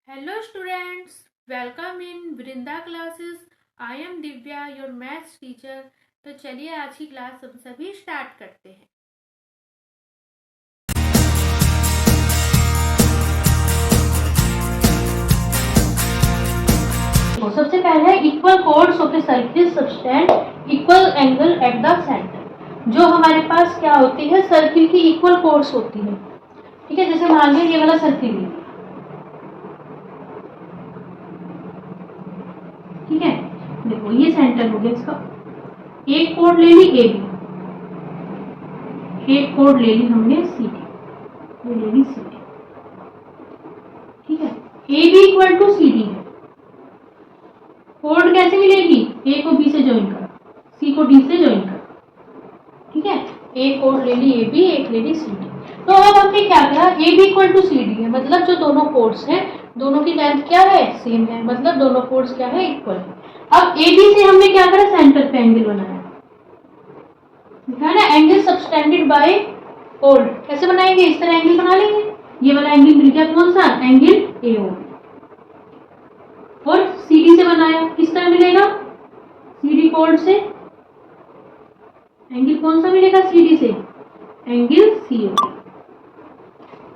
Hello students, welcome in Vrinda classes. I am Divya, your maths teacher. तो चलिए आज की क्लास हम सभी स्टार्ट करते हैं। तो सबसे पहले equal codes of a circle subtend equal angle eight the centre. जो हमारे पास क्या होती है, सर्किल की इक्वल कोड्स होती है। ठीक है, जैसे मान लीजिए ये वाला सर्किल है, ठीक है, देखो ये सेंटर हो गया इसका। एक कोड ले ली ए बी, एक कोड ले ली हमने सी डी, ये ले ली सी डी। ठीक है, A B equal to C D है। कोड कैसे मिलेगी? ए को बी से ज्वाइन कर, सी को डी से ज्वाइन कर। ठीक है, एक कोड ले ली ए बी, एक ले ली सी डी। तो अब हमने क्या किया, A B equal to C D है, मतलब जो दोनों कोड्स हैं दोनों की लेंथ क्या है, सेम है, मतलब दोनों कोड्स क्या है, इक्वल है। अब ए बी से हमने क्या करा, सेंटर पे एंगल बनाया, ना एंगल सबटेंडेड बाय कोड। कैसे बनाएंगे, इस तरह एंगल बना लेंगे। ये वाला एंगल मिल गया, कौन सा एंगल ए ओ। और सी डी से बनाया, किस तरह मिलेगा, सी डी कोड से एंगल कौन सा मिलेगा, सी डी से एंगल सी ओ।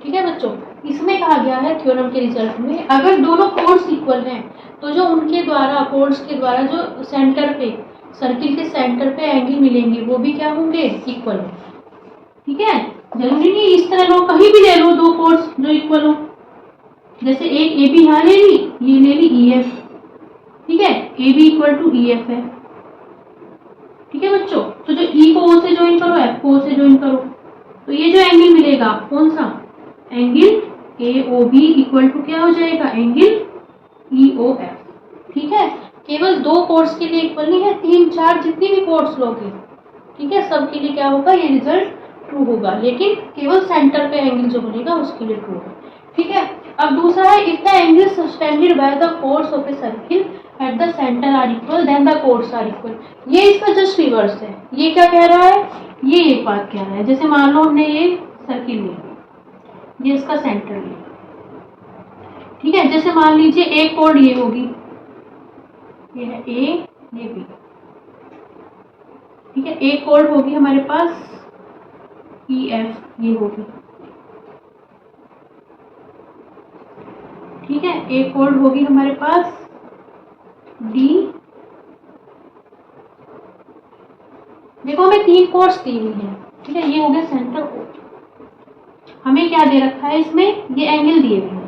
ठीक है बच्चों, इसमें कहा गया है थ्योरम के रिजल्ट में, अगर दोनों कोड्स इक्वल हैं तो जो उनके द्वारा कोड्स के द्वारा जो सेंटर पे सर्किल के सेंटर पे एंगल मिलेंगे वो भी क्या होंगे, इक्वल। ठीक है, जरूरी नहीं इस तरह लो, कहीं भी ले लो दो कोड्स जो इक्वल हो। जैसे एक ए बी यहाँ ले ली, ये ले ली ई एफ। ठीक है, A B equal to E F है। ठीक है बच्चों, तो जो ई को ओ से ज्वाइन करो, एफ को ओ से ज्वाइन करो, तो ये जो एंगल मिलेगा कौन सा, angle A O B equal to क्या हो जाएगा, एंगल ई ओ एफ। ठीक है, केवल दो कोड्स के लिए इक्वल नहीं है, तीन चार जितनी भी कोड्स लोगे, ठीक है, सबके लिए क्या होगा, ये रिजल्ट ट्रू होगा, लेकिन केवल सेंटर पे एंगल जो बनेगा उसके लिए ट्रू होगा। ठीक है, अब दूसरा है, if the angle subtended by the chords of a circle at the centre are equal then the chords are equal. ये इसका जस्ट रिवर्स है। ये क्या कह रहा है, ये एक बात कह रहा है, जैसे मान लो हमने ये सर्किल लिया, ये इसका सेंटर लिया। ठीक है, जैसे मान लीजिए एक कोड ये होगी, ये है ए, ये बी। ठीक है, एक कोड होगी हमारे पास ई एफ, ये होगी। ठीक है, एक कोड होगी हमारे पास डी। देखो हमें तीन कोड्स दी हुई है। ठीक है, ये हो गया सेंटर कोड। हमें क्या दे रखा है इसमें, ये एंगल दिए हुए हैं,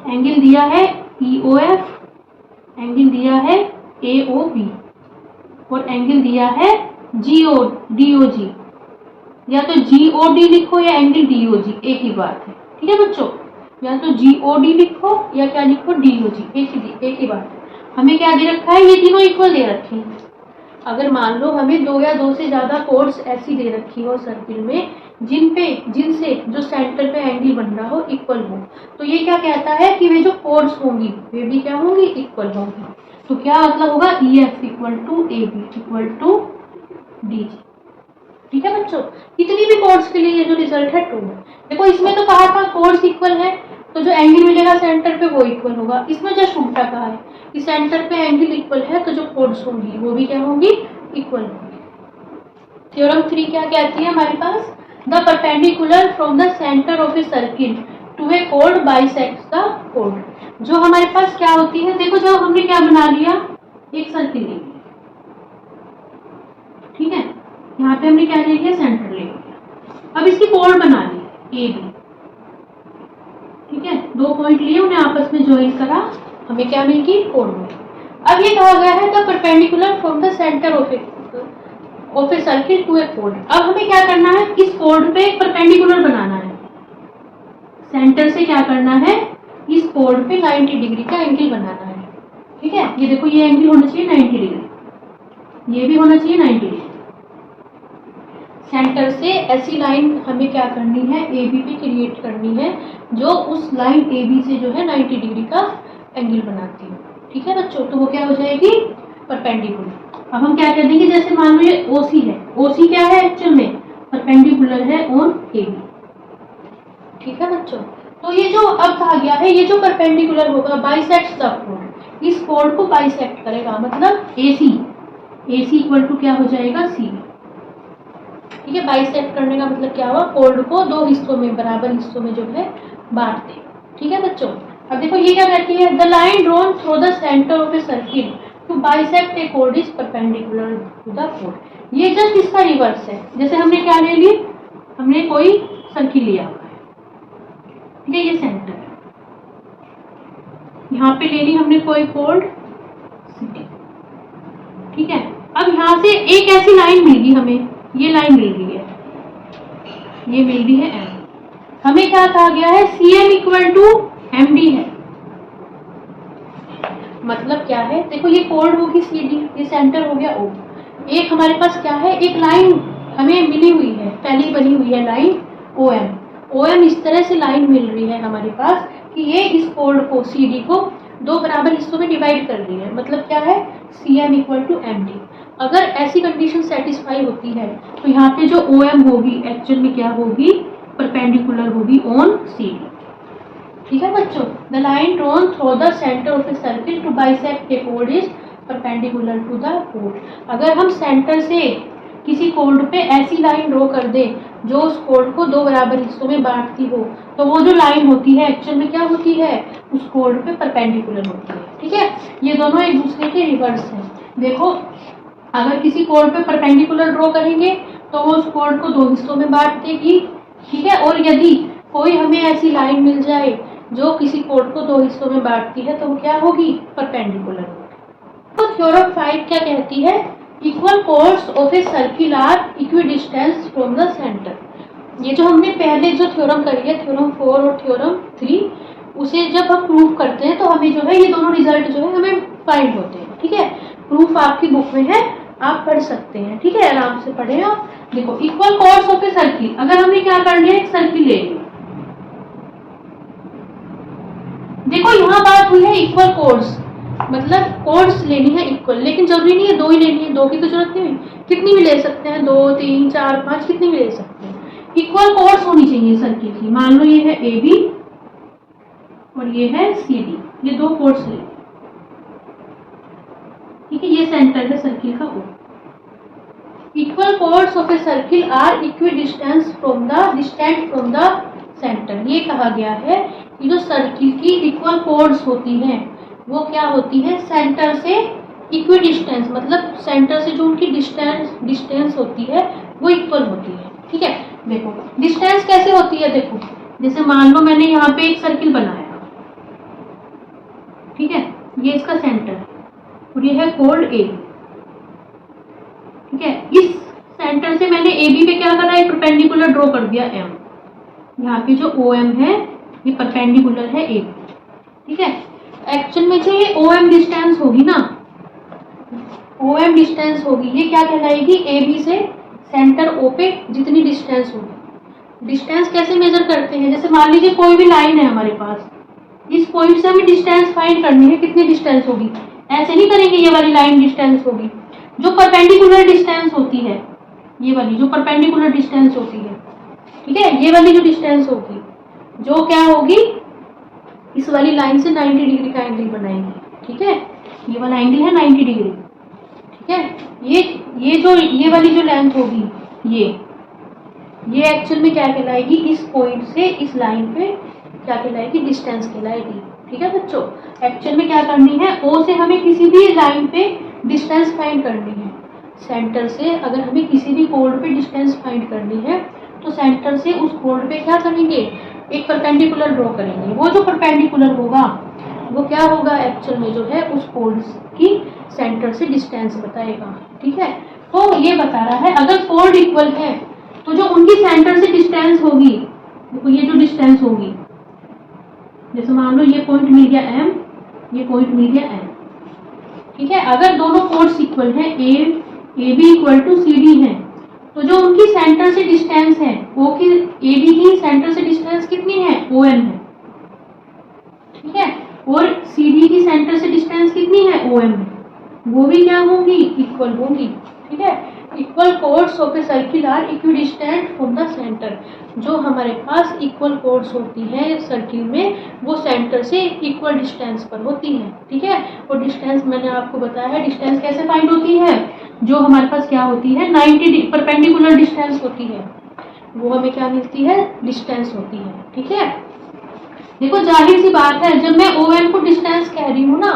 एंगल दिया है ई ओ एफ, एंगल दिया है ए ओ बी, और एंगल दिया है जी ओ डी ओ जी। या तो जी ओ डी लिखो या एंगल डी ओ जी, एक ही बात है। ठीक है बच्चों, या तो जी ओ डी लिखो या क्या लिखो, डी ओ जी, एक ही बात है। हमें क्या दे रखा है, ये तीनों इक्वल दे रखे हैं। अगर मान लो हमें दो या दो से ज्यादा कोड्स ऐसी दे रखी हो सर्किल में जिनसे जो सेंटर पे एंगल बन रहा हो इक्वल हो, तो ये क्या कहता है कि वे जो कोड्स होंगी वे भी क्या होंगी, इक्वल होंगी। तो क्या मतलब होगा, E F equal to A B equal to D G. ठीक है बच्चों, कितनी भी कोड्स के लिए ये जो रिजल्ट है ट्रू है। देखो इसमें तो कहा था कोड्स इक्वल है तो जो एंगल मिलेगा सेंटर पे वो इक्वल होगा, इसमें जस्ट उल्टा कहा है कि सेंटर पे एंगल इक्वल है तो जो कोड्स होंगी वो भी क्या होंगी, इक्वल होंगी। थ्योरम 3 क्या कहती है हमारे पास, the perpendicular from the centre of a circle to a code bisects the code. जो हमारे पास क्या होती है, देखो जब हमने क्या बना लिया, एक सर्किल ले लिया। ठीक है, यहाँ पे हमने क्या ले लिया, सेंटर ले लिया। अब इसकी कोड बना ली ए बी। ठीक है, दो पॉइंट लिए, उन्हें आपस में ज्वाइन करा, हमें क्या मिल गई, कोड मिली। अब ये कहा गया है the perpendicular from the centre of a circle to a कोड। अब हमें क्या करना है, इस कोड पे परपेंडिकुलर बनाना है, सेंटर से क्या करना है, इस कोड पे 90 डिग्री का एंगल बनाना है। ठीक है, ये देखो ये एंगल होना चाहिए 90 डिग्री, ये भी होना चाहिए 90 डिग्री। सेंटर से ऐसी लाइन हमें क्या करनी है, ए बी पे क्रिएट करनी है जो उस लाइन ए बी से जो है 90 डिग्री का एंगल बनाती है। ठीक है बच्चों, तो वो क्या हो जाएगी, परपेंडिकुलर। अब हम क्या कर देंगे, जैसे मान लो ये ओ सी है, ओ सी क्या है एक्चुअल में, परपेंडिकुलर है ऑन ए बी। ठीक है बच्चों, तो ये जो अब कहा गया है, ये जो परपेंडिकुलर होगा बाइसेक्ट्स द कोड, इस कोड को बाइसेक्ट करेगा, मतलब AC इक्वल टू क्या हो जाएगा C। ठीक है, बाइसेक्ट करने का मतलब क्या हुआ, कोड को दो हिस्सों में, बराबर हिस्सों में जो है बांट दे। ठीक है बच्चों, अब देखो ये क्या कहती है, the line drawn through the centre of a circle to bisect A code is perpendicular to the code. ये जस्ट इसका रिवर्स है। जैसे हमने क्या ले ली, हमने कोई सर्किल लिया हुआ है, ठीक है, ये सेंटर है, यहाँ पे ले ली हमने कोई कोड सिटी। ठीक है, अब यहाँ से एक ऐसी लाइन मिल गई हमें, ये लाइन मिल गई है, ये मिल गई है M। हमें क्या कहा गया है, CM इक्वल टू MD है। मतलब क्या है, देखो ये कोड होगी CD, ये सेंटर हो गया O। एक हमारे पास क्या है, एक लाइन हमें मिली हुई है, पहली बनी हुई है लाइन OM इस तरह से लाइन मिल रही है हमारे पास कि ये इस कोड को CD को दो बराबर हिस्सों में डिवाइड कर रही है। मतलब क्या है, CM इक्वल टू MD। अगर ऐसी कंडीशन सेटिस्फाई होती है तो यहाँ पे जो OM होगी एक्चुअल में क्या होगी, परपेंडिकुलर होगी ऑन CD। ठीक है बच्चों, the line drawn through the centre of a circle to bisect A code is perpendicular to the code. अगर हम सेंटर से किसी कोड पे ऐसी लाइन ड्रॉ कर दे जो उस कोड को दो बराबर हिस्सों में बांटती हो, तो वो जो लाइन होती है एक्चुअल में क्या होती है, उस कोड पे परपेंडिकुलर होती है। ठीक है, ये दोनों एक दूसरे के रिवर्स हैं। देखो, अगर किसी कोड पे परपेंडिकुलर ड्रॉ करेंगे तो वो उस कोड को दो हिस्सों में बांट देगी। ठीक है, और यदि कोई हमें ऐसी लाइन मिल जाए जो किसी कोड को दो हिस्सों में बांटती है तो वो क्या होगी, परपेंडिकुलर होगी। तो थ्योरम 5 क्या कहती है, equal chords of a circle are equidistance from the centre. ये जो हमने पहले जो थ्योरम करी है, थ्योरम 4 और थ्योरम 3, उसे जब हम प्रूफ करते हैं तो हमें जो है ये दोनों रिजल्ट जो है हमें फाइंड होते हैं। ठीक है, प्रूफ आपकी बुक में है, आप पढ़ सकते हैं। ठीक है, आराम से पढ़े आप। देखो, equal chords of a circle, अगर हमने क्या कर लिया, एक सर्किल ले लिया। देखो यहाँ बात हुई है इक्वल कोर्स, मतलब कोर्स लेनी है इक्वल, लेकिन जरूरी नहीं है दो ही लेनी है, दो की तो जरूरत नहीं है, कितनी भी ले सकते हैं, 2 3 4 5 कितनी भी ले सकते हैं। इक्वल कोर्स होनी चाहिए सर्किल की। मान लो ये है AB और ये है CD, ये दो कोर्स ले। ठीक है, ये सेंटर है सर्किल का O। Equal chords of a circle are equidistance from the centre. ये कहा गया है कि जो सर्किल की इक्वल कोर्स होती हैं वो क्या होती है, सेंटर से इक्विडिस्टेंस, मतलब सेंटर से जो उनकी डिस्टेंस होती है वो इक्वल होती है। ठीक है, देखो डिस्टेंस कैसे होती है, देखो जैसे मान लो मैंने यहाँ पे एक सर्किल बनाया, ठीक है, ये इसका सेंटर है और ये है कोड A। ठीक है, इस सेंटर से मैंने AB पे क्या करा, एक परपेंडिकुलर ड्रॉ कर दिया M। यहाँ पे जो OM है ये परपेंडिकुलर है AB। ठीक है, एक्चुअल में जो ये OM डिस्टेंस होगी ना, OM डिस्टेंस होगी, ये क्या कहलाएगी, AB से सेंटर O पे जितनी डिस्टेंस होगी। डिस्टेंस कैसे मेजर करते हैं, जैसे मान लीजिए कोई भी लाइन है हमारे पास, इस पॉइंट से हमें डिस्टेंस फाइंड करनी है, कितनी डिस्टेंस होगी, ऐसे नहीं करेंगे ये वाली लाइन डिस्टेंस होगी, जो परपेंडिकुलर डिस्टेंस होती है, ये वाली जो परपेंडिकुलर डिस्टेंस होती है, ठीक है, ये वाली जो डिस्टेंस होगी, जो क्या होगी, इस वाली लाइन से 90 डिग्री का एंगल बनाएंगे। ठीक है, ये वाला एंगल है 90 डिग्री। ठीक है, ये वाली जो लेंथ होगी, ये एक्चुअल में क्या कहलाएगी, इस पॉइंट से इस लाइन पे क्या कहलाएगी, डिस्टेंस कहलाएगी। ठीक है बच्चों, एक्चुअल में क्या करनी है, O से हमें किसी भी लाइन पे डिस्टेंस फाइंड करनी है। सेंटर से अगर हमें किसी भी कोड पे डिस्टेंस फाइंड करनी है तो सेंटर से उस कोड पे क्या करेंगे, एक परपेंडिकुलर ड्रॉ करेंगे। वो जो परपेंडिकुलर होगा वो क्या होगा, एक्चुअल में जो है उस कोड की सेंटर से डिस्टेंस बताएगा। ठीक है, तो ये बता रहा है अगर कोड इक्वल है तो जो उनकी सेंटर से डिस्टेंस होगी, देखो ये जो डिस्टेंस होगी, जैसे मान लो ये पॉइंट मिल गया M, ये पॉइंट मिल गया M। ठीक है, अगर दोनों कोड्स इक्वल है, AB इक्वल टू CD है, तो जो उनकी सेंटर से डिस्टेंस है, वो की AB की सेंटर से डिस्टेंस कितनी है, OM है। ठीक है, और CD की सेंटर से डिस्टेंस कितनी है, OM है, वो भी क्या होंगी, इक्वल होंगी। ठीक है, equal chords of a circle are equidistant from the centre. जो हमारे पास इक्वल कोर्स होती है सर्किल में वो सेंटर से इक्वल डिस्टेंस पर होती है। ठीक है, और डिस्टेंस मैंने आपको बताया है डिस्टेंस कैसे फाइंड होती है, जो हमारे पास क्या होती है 90 परपेंडिकुलर डिस्टेंस होती है वो हमें क्या मिलती है, डिस्टेंस होती है। ठीक है, देखो जाहिर सी बात है जब मैं ओ एन को डिस्टेंस कह रही हूँ ना,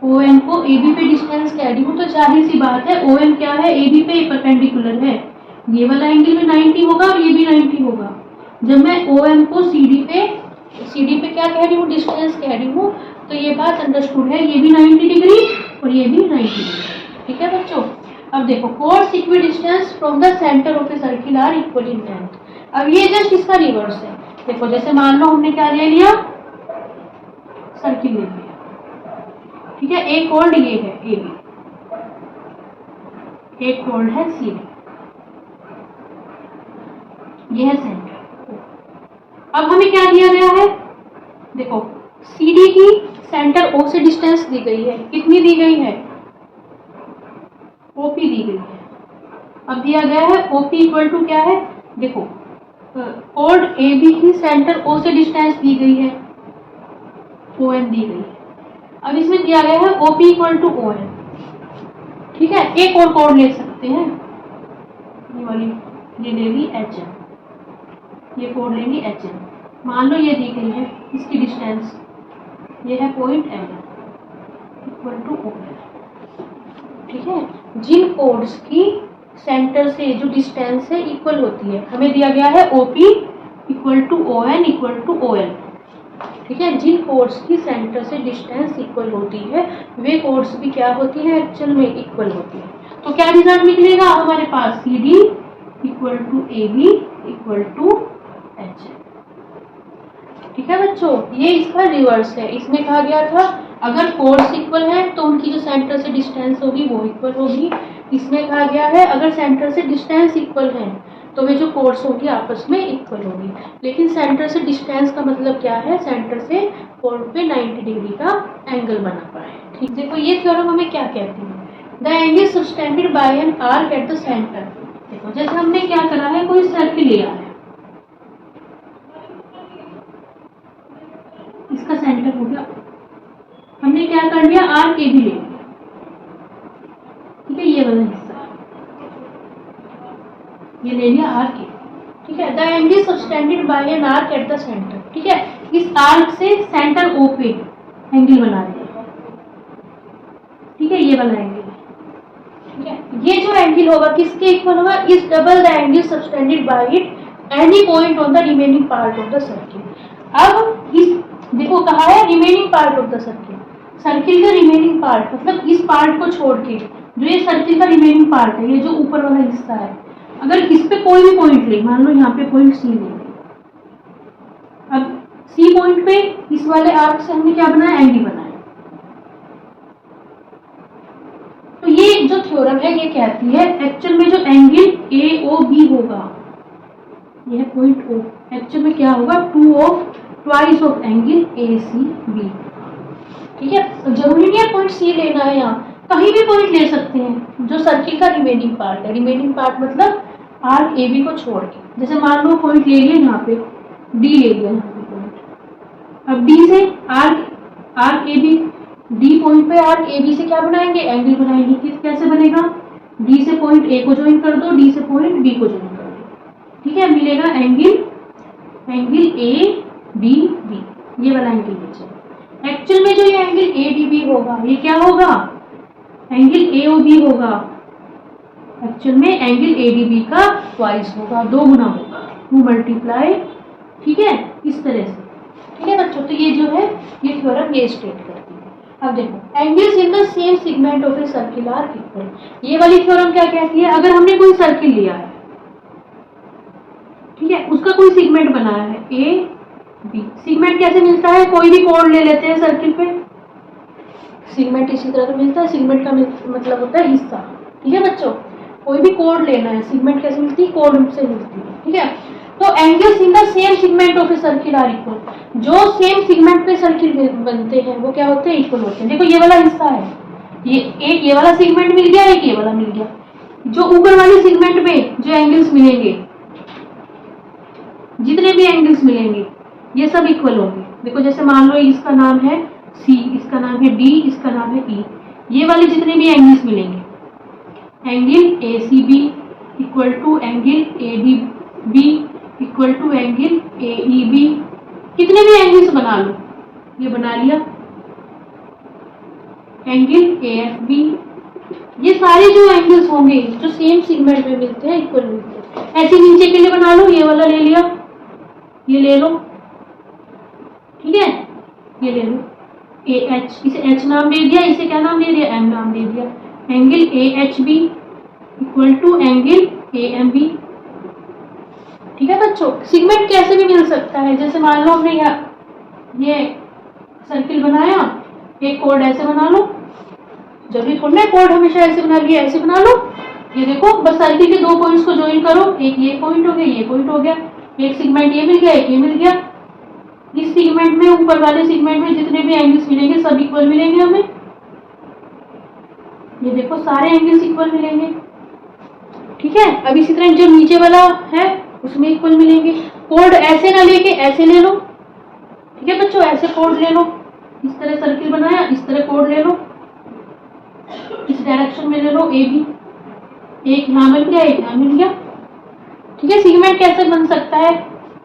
ओ एन को ए बी पे डिस्टेंस कह रही हूँ तो जाहिर सी बात है ओ एन क्या है, ए बी पे परपेंडिकुलर है, ये वाला एंगल भी 90 होगा और ये भी 90 होगा। जब मैं ओ एम को सी डी पे क्या कह रही हूँ, डिस्टेंस कह रही हूँ, तो ये बात अंडरस्टूड है, ये भी 90 डिग्री और ये भी 90 डिग्री। ठीक है बच्चों, अब देखो chords equidistance from the centre of a circle are equal in length. अब ये जस्ट इसका रिवर्स है। देखो जैसे मान लो हमने क्या ले लिया, सर्किल ले लिया, ठीक है, एक कोल्ड ये है ए बी, एक कोल्ड है सी डी, ये है सेंटर। अब हमें क्या दिया गया है, देखो सी डी की सेंटर ओ से डिस्टेंस दी गई है, कितनी दी गई है, ओपी दी गई है। अब दिया गया है ओपी इक्वल टू क्या है, देखो कोड ए बी की सेंटर ओ से डिस्टेंस दी गई है, ओ एन दी गई है। अब इसमें दिया गया है OP equal to O N. ठीक है, एक और कोड ले सकते हैं, ये वाली ये ले ली एच एन, ये कोड लेंगे एच एन। मान लो ये दी गई है, इसकी डिस्टेंस ये है point N equal to O N. ठीक है, जिन कोड्स की सेंटर से जो डिस्टेंस है इक्वल होती है, हमें दिया गया है OP equal to O N equal to O L. ठीक है, जिन कोड्स की सेंटर से डिस्टेंस इक्वल होती है वे कोड्स भी क्या होती है, एक्चुअल में इक्वल होती है। तो क्या रिजल्ट निकलेगा हमारे पास, C D equal to A B equal to H N. ठीक है बच्चों, ये इसका रिवर्स है। इसमें कहा गया था अगर कोड्स इक्वल है तो उनकी जो सेंटर से डिस्टेंस होगी वो इक्वल होगी। इसमें कहा गया है अगर सेंटर से डिस्टेंस इक्वल है तो वे जो कोड्स होगी आपस में इक्वल होगी। लेकिन सेंटर से डिस्टेंस का मतलब क्या है, सेंटर से कोड पे 90 डिग्री का एंगल बना पड़ा है। ठीक, देखो ये थ्योरम हमें क्या कहती है, the angle subtended by an arc at the centre. देखो जैसे हमने क्या करा है, कोई सर्किल लिया है, इसका सेंटर हो गया, हमने क्या कर लिया, आर्क ए भी ले लिया। ठीक है, ये वाला हिस्सा ये ले लिया आर्क ए। ठीक है, the angle subtended by an arc at the centre. ठीक है, इस आर्क से सेंटर ओ पे एंगल बना दिया। ठीक है, ये वाला एंगल। ठीक है, ये जो एंगल होगा किसके इक्वल होगा, इस double the angle subtended by it any point on the remaining part of the circle. अब इस देखो कहा है remaining part of the circle, circle का रिमेनिंग पार्ट मतलब इस पार्ट को छोड़ के जो ये सर्किल का रिमेनिंग पार्ट है, ये जो ऊपर वाला हिस्सा है, अगर इस पे कोई भी पॉइंट ले, मान लो यहाँ पे पॉइंट सी लेंगे, अब सी पॉइंट पे इस वाले आर्क से हमने क्या बनाया, एंगल बनाया। तो ये जो थ्योरम है ये कहती है एक्चुअल में जो एंगल ए ओ बी होगा, ये है पॉइंट ओ, एक्चुअल में क्या होगा, twice of angle A C B. ठीक है, तो जरूरी नहीं है पॉइंट सी लेना है, यहाँ कहीं भी पॉइंट ले सकते हैं जो सर्किल का रिमेनिंग पार्ट है। रिमेनिंग पार्ट मतलब आर्क ए बी को छोड़ के, जैसे मान लो पॉइंट ले लिया यहाँ पे डी ले लिया यहाँ पे पॉइंट, अब डी से arc A B, D point पे आर्क ए बी से क्या बनाएंगे, एंगल बनाएंगे। कैसे बनेगा, डी से पॉइंट ए को ज्वाइन कर दो, डी से पॉइंट बी को ज्वाइन कर दो। ठीक है, मिलेगा एंगल ए डी बी, ये वाला एंगल लीजिए। एक्चुअल में जो ये एंगल ए डी बी होगा ये क्या होगा, एंगल ए ओ बी होगा। एक्चुअल में एंगल ए डी बी का ट्वाइस होगा, 2 गुना होगा, 2 मल्टीप्लाई। ठीक है, इस तरह से। ठीक है बच्चों, तो ये जो है ये थ्योरम ये स्टेट करती है। अब देखो angles in the same segment of a circle are equal. ये वाली थ्योरम क्या कहती है, अगर हमने कोई सर्किल लिया है, ठीक है, उसका कोई सेगमेंट बनाया है ए बी, सेगमेंट कैसे मिलता है, कोई भी कोड ले लेते हैं सर्किल पे, सेगमेंट इसी तरह का मिलता है। सेगमेंट का मतलब होता है हिस्सा। ठीक है बच्चों, कोई भी कोड लेना है, सेगमेंट कैसे मिलती है, कोड से मिलती है। ठीक है, तो angles in the same segment of a circle are equal, जो सेम सेगमेंट पे सर्किल बनते हैं वो क्या होते हैं, इक्वल होते हैं। देखो ये वाला हिस्सा है, ये एक ये वाला सेगमेंट मिल गया, एक ये वाला मिल गया, जो ऊपर वाले सेगमेंट में जो एंगल्स मिलेंगे, जितने भी एंगल्स मिलेंगे ये सब इक्वल होंगे। देखो जैसे मान लो इसका नाम है सी, इसका नाम है डी, इसका नाम है ई, ये वाले जितने भी एंगल्स मिलेंगे, angle A C B equal to angle A D B equal to angle A E B, कितने भी एंगल्स बना लो, ये बना लिया एंगल ए एफ बी, ये सारे जो एंगल्स होंगे जो सेम सेगमेंट में मिलते हैं, इक्वल मिलते हैं। ऐसे नीचे के लिए बना लो, ये वाला ले लिया, ये ले लो, ठीक है, ये ले लो ए एच, इसे एच नाम दे दिया, इसे क्या नाम दे दिया, एम नाम दे दिया, angle A H B equal to angle A M B. ठीक है बच्चों, सेगमेंट कैसे भी मिल सकता है, जैसे मान लो हमने ये सर्किल बनाया, एक कोड ऐसे बना लो, जरूरी थोड़ा कोड हमेशा ऐसे बना लिया, ऐसे बना लो, ये देखो बस सर्किल के दो पॉइंट्स को ज्वाइन करो, एक ये पॉइंट हो गया, ये पॉइंट हो गया, एक सेगमेंट ये मिल गया, एक ये मिल गया। इस सेगमेंट में, ऊपर वाले सेगमेंट में जितने भी एंगल्स मिलेंगे सब इक्वल मिलेंगे हमें, ये देखो सारे एंगल्स इक्वल मिलेंगे। ठीक है, अब इसी तरह जो नीचे वाला है उसमें इक्वल मिलेंगे। कोड ऐसे ना लेके ऐसे ले लो, ठीक है बच्चों, ऐसे कोड ले लो, इस तरह सर्किल बनाया, इस तरह कोड ले लो, इस डायरेक्शन में ले लो ए बी, एक यहाँ मिल गया, एक यहाँ मिल गया। ठीक है, सेगमेंट कैसे बन सकता है,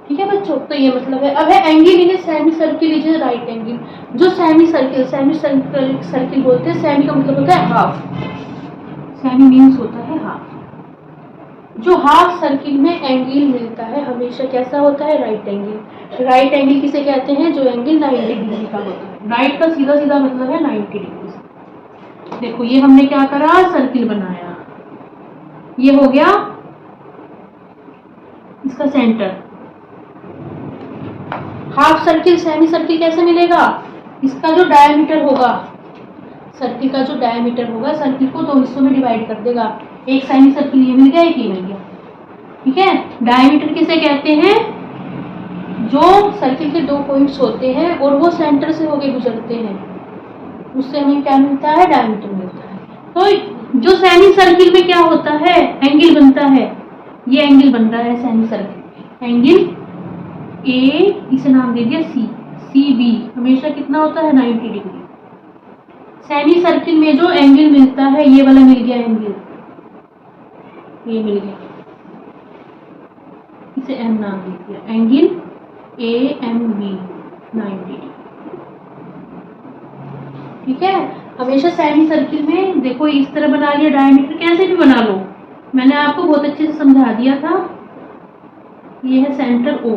ठीक है बच्चों, तो ये मतलब है। अब है angle in a semi circle is right angle, जो सेमी सर्किल बोलते हैं, सेमी का मतलब होता है हाफ, सेमी मीन्स होता है हाफ। जो हाफ सर्किल में एंगल मिलता है हमेशा कैसा होता है, राइट एंगल। राइट एंगल किसे कहते हैं, जो एंगल 90 डिग्री का होता है। राइट का सीधा सीधा मतलब है 90 डिग्री से। देखो ये हमने क्या करा, सर्किल बनाया, ये हो गया इसका centre. Half circle semi circle कैसे मिलेगा, इसका जो डायमीटर होगा, सर्किल का जो डायमीटर होगा, सर्किल को दो हिस्सों में डिवाइड कर देगा, एक सेमी सर्किल ये मिल गया, एक ये मिल गया। ठीक है, डायमीटर किसे कहते हैं, जो सर्किल के दो पॉइंट्स होते हैं और वो सेंटर से होके गुजरते हैं, उससे हमें क्या मिलता है, डायमीटर मिलता है। तो जो सेमी सर्किल में क्या होता है, एंगल बनता है, ये एंगल बन रहा है सेमी सर्किल, एंगल ए, इसे नाम दे दिया सी, सी बी हमेशा कितना होता है, 90 डिग्री। सेमी सर्किल में जो एंगल मिलता है, ये वाला मिल गया एंगल, ये मिल गया, इसे एम नाम दे दिया, एंगल ए एम बी 90। ठीक है, हमेशा सेमी सर्किल में देखो इस तरह बना लिया, डायमीटर कैसे भी बना लो, मैंने आपको बहुत अच्छे से समझा दिया था। ये है सेंटर ओ,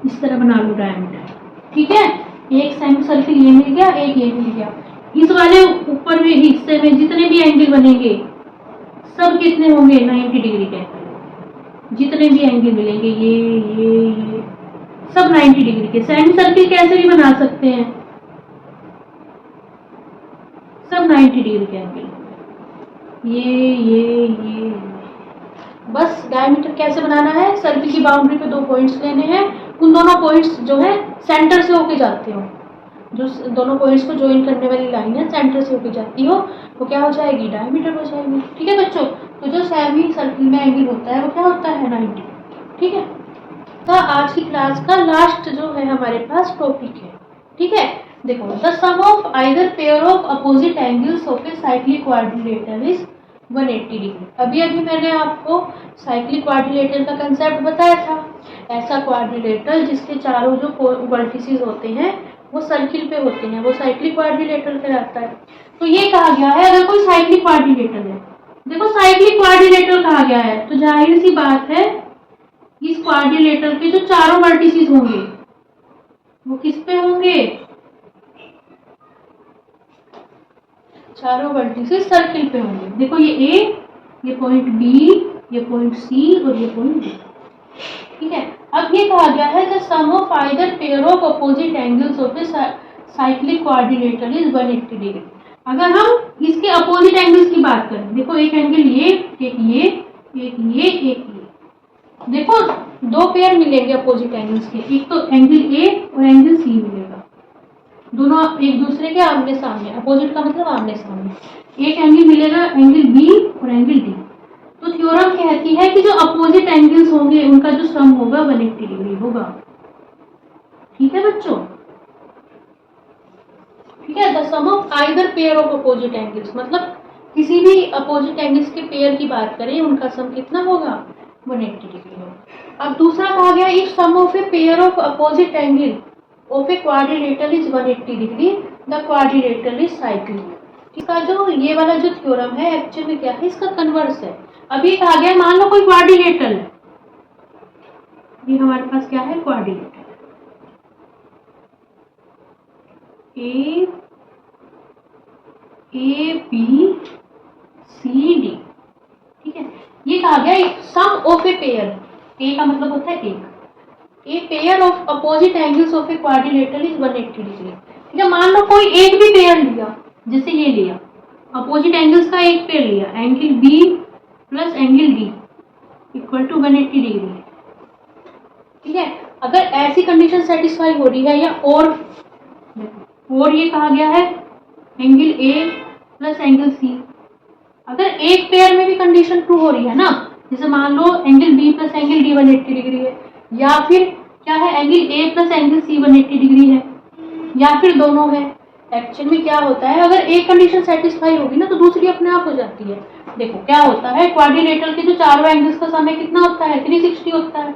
इस तरह बना लो डायमीटर। ठीक है, एक सेमी सर्किल ये मिल गया, एक ये मिल गया। इस वाले ऊपर में हिस्से में जितने भी एंगल बनेंगे सब कितने होंगे, 90 डिग्री के। जितने भी एंगल मिलेंगे ये सब 90 डिग्री के। सेमी सर्किल कैसे भी बना सकते हैं, सब 90 डिग्री के एंगल, ये बस डायमीटर कैसे बनाना है, सर्किल की बाउंड्री पे दो पॉइंट्स लेने हैं, उन दोनों पॉइंट्स जो है सेंटर से होके जाते हो, जो दोनों पॉइंट्स को ज्वाइन करने वाली लाइन है सेंटर से होके जाती हो, वो क्या हो जाएगी, डायमीटर हो जाएगी। ठीक है बच्चों, तो जो सेमी सर्किल में एंगल होता है वो क्या होता है, 90। ठीक है, तो आज की क्लास का लास्ट जो है हमारे पास टॉपिक है। ठीक है, देखो, the sum of either pair of opposite angles of a cyclic quadrilateral is 180 degree. अभी मैंने आपको साइक्लिक क्वाड्रिलेटरल का कंसेप्ट बताया था, ऐसा क्वाड्रिलेटरल जिसके चारों जो वर्टिसेस होते हैं वो सर्किल पे होते हैं, वो साइक्लिक क्वाड्रिलेटरल कहलाता है। तो ये कहा गया है, अगर कोई साइक्लिक क्वाड्रिलेटरल है, देखो साइक्लिक क्वाड्रिलेटरल कहा गया है, तो जाहिर सी बात है इस क्वाड्रिलेटरल के जो चारों वर्टिसेस होंगे वो किस पे होंगे, चारों वर्टिसेस सर्किल पे होंगे। देखो ये ए, ये पॉइंट बी, ये पॉइंट सी और ये पॉइंट डी। ठीक है, अब ये कहा गया है the sum of either pair of opposite angles of a cyclic quadrilateral is 180 degree. अगर हम इसके अपोजिट एंगल्स की बात करें, देखो एक एंगल ये, एक ये, एक ये, एक ये, देखो दो पेयर मिलेंगे अपोजिट एंगल्स के, एक तो एंगल ए और एंगल सी मिलेगा, दोनों एक दूसरे के आमने सामने, अपोजिट का मतलब आमने सामने। एक एंगल मिलेगा एंगल बी और एंगल डी। तो थ्योरम कहती है कि जो अपोजिट एंगल्स होंगे उनका जो सम होगा 180 डिग्री होगा। ठीक है बच्चों, ठीक है। The sum of either pair of opposite angles, मतलब किसी भी अपोजिट एंगल्स के पेयर की बात करें उनका सम कितना होगा 180 डिग्री होगा। अब दूसरा कहा गया if sum of a pair of opposite angle of a quadrilateral is 180 degree the quadrilateral is cyclic. इसका जो ये वाला जो थ्योरम है एक्चुअल में क्या है, इसका कन्वर्स है। अभी कहा गया मान लो कोई क्वाड्रिलेटरल है, ये हमारे पास क्या है quadrilateral A B C D. ठीक है, ये कहा गया सम ऑफ ए पेयर, ए का मतलब होता है एक, ए pair of opposite angles of a quadrilateral is 180 degree. ठीक है, मान लो कोई एक भी पेयर लिया, जैसे ये लिया अपोजिट एंगल्स का एक पेयर लिया, angle B plus angle D equal to 180 degree. ठीक है, अगर ऐसी कंडीशन सेटिस्फाई हो रही है या और ये कहा गया है angle A plus angle C, अगर एक पेयर में भी कंडीशन ट्रू हो रही है ना, जैसे मान लो angle B plus angle D 180 degree है, या फिर क्या है angle A plus angle C 180 degree है, या फिर दोनों है। एक्चुअल में क्या होता है, अगर एक कंडीशन सेटिस्फाई होगी ना तो दूसरी अपने आप हो जाती है। देखो क्या होता है, क्वाड्रिलेटरल के जो चारों एंगल्स का सम कितना होता है 360 होता है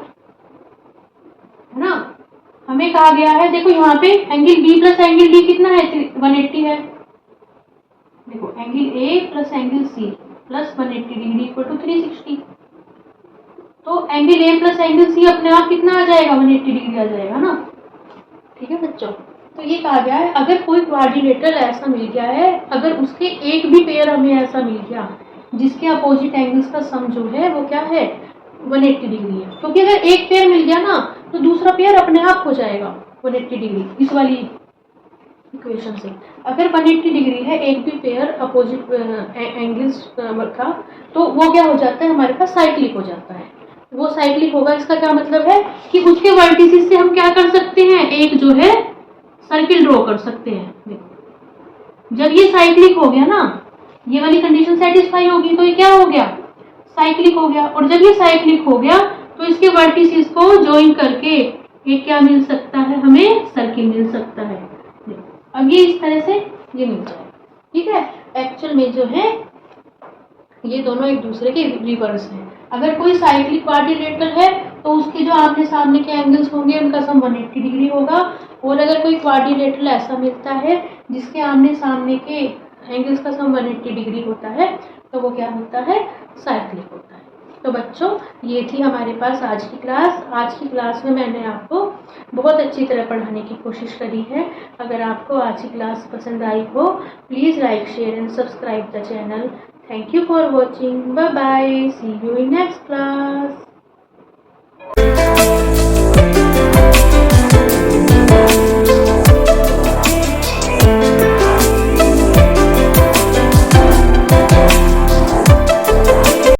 ना। हमें कहा गया है देखो यहाँ पे angle B plus angle D कितना है 180 है। देखो angle A plus angle C plus 180 degree equal to 360। तो angle A plus angle C अपने आप कितना आ जाएगा 180 डिग्री आ जाएगा ना। ठीक है बच्चों, तो ये कहा गया है अगर कोई क्वाड्रिलेटरल ऐसा मिल गया है, अगर उसके एक भी पेयर हमें ऐसा मिल गया जिसके अपोजिट एंगल्स का सम जो है वो क्या है 180 डिग्री है, क्योंकि अगर एक पेयर मिल गया ना तो दूसरा पेयर अपने आप हो जाएगा 180 डिग्री इस वाली इक्वेशन से। अगर 180 डिग्री है एक भी पेयर अपोजिट एंगल्स का, तो वो क्या हो जाता है हमारे पास साइक्लिक हो जाता है। वो साइक्लिक होगा, इसका क्या मतलब है कि उसके वर्टिसेस से हम क्या कर सकते हैं, एक जो है सर्किल ड्रॉ कर सकते हैं। देखो जब ये साइक्लिक हो गया ना, ये वाली कंडीशन सेटिस्फाई होगी तो ये क्या हो गया साइक्लिक हो गया, और जब ये साइक्लिक हो गया तो इसके वर्टिसेस को ज्वाइन करके ये क्या मिल सकता है हमें सर्किल मिल सकता है। अब ये इस तरह से ये मिल जाए। ठीक है, एक्चुअल में जो है ये दोनों एक दूसरे के रिवर्स हैं। अगर कोई साइक्लिक क्वाड्रिलेटरल है तो उसके जो आमने सामने के एंगल्स होंगे उनका सम 180 डिग्री होगा, और अगर कोई क्वाड्रिलेटरल ऐसा मिलता है जिसके आमने सामने के एंगल्स का सम 180 डिग्री होता है तो वो क्या होता है साइक्लिक होता है। तो बच्चों ये थी हमारे पास आज की क्लास। आज की क्लास में मैंने आपको बहुत अच्छी तरह पढ़ाने की कोशिश करी है। अगर आपको आज की क्लास पसंद आई हो please like share and subscribe the channel. Thank you for watching. Bye bye. See you in next class.